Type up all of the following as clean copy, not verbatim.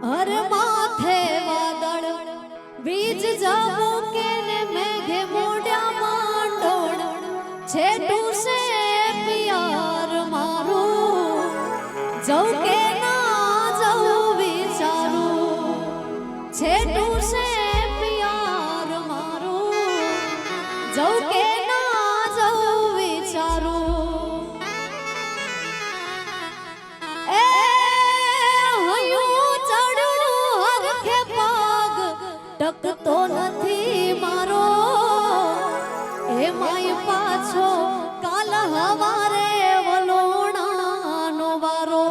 हर माथे वादळ बीज जाबो के ने मेघे मोड्या मांडोण छेटू से प्यार मारू जौ के ना जौ विचारू छेटू से प्यार मारू जौ के ना जौ विचारू टकतो नथी मारो ए माय पाछो काल हवारे वलोणानो वारो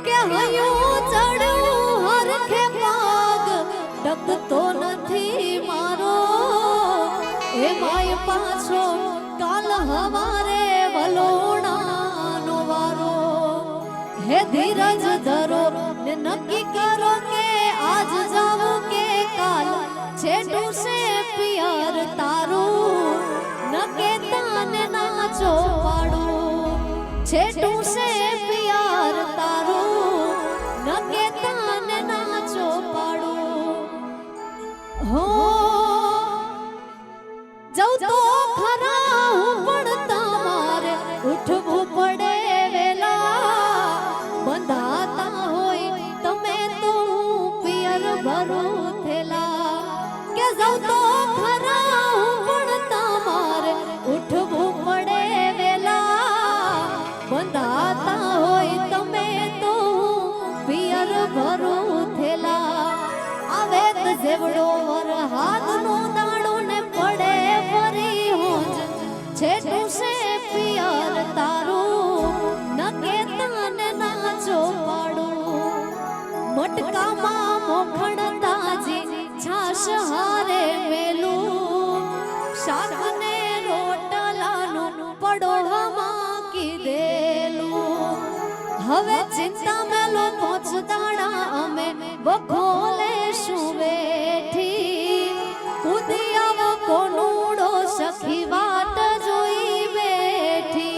के हयो चढ़ू हरखे पाग टकतो नथी मारो ए माय पाछो काल हवारे वलोणानो वारो हे धीरज धरो ने नक्की करो के आज जाऊं के काल छेटू से प्यार तारू न के ताने नाचो पाड़ू छेटू से प्यार तारू न के ताने नाचो पाड़ू हो जाऊ तो खरा हूँ पड़ता मारे उठवू पड़े वेला बंधाता होई तमे तो पियर भरू थेला के जाऊ तो खरा पड़ता मारे उठवू पड़े वेला बंधाता होई तमे तो पियर भरू थेला आवे त जेवड़ो वर हाथ नो दाणो ने पड़े फरी होज छेटू से पियर तारू न के तने नाचो पाड़ू मटका मां मोखण ताजी छाश हारे मेलू शाक ने रोटलानु पड़ोळा मां कीधेलू हवे चिंता मेलो पोच दाड़ा अमे बखोले शू बेठी कूदी आवो कोनूड़ो सखी वाट जोई बेठी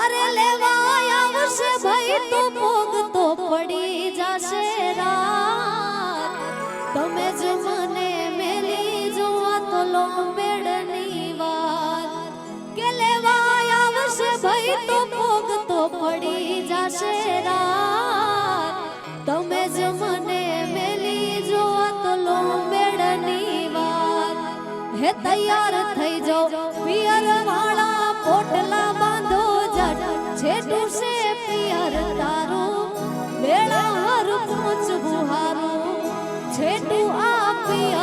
अरे लेवा आवशे भाई तो पोग तो पड़ी जाशे रात तमे ज मने मेली जोवा तो लोंबेड़नी वात के लेवा आवशे भाई तो पोग तो पड़ी जाशे रात तमे ज मने मेली जोवा तो लोंबेड़नी वात हे तैयार थई जाओ पियर वाला पोटला बांधो जट छेटू से पियर तारू बेड़ा हर पूछ बुहारू छेटू आ पियर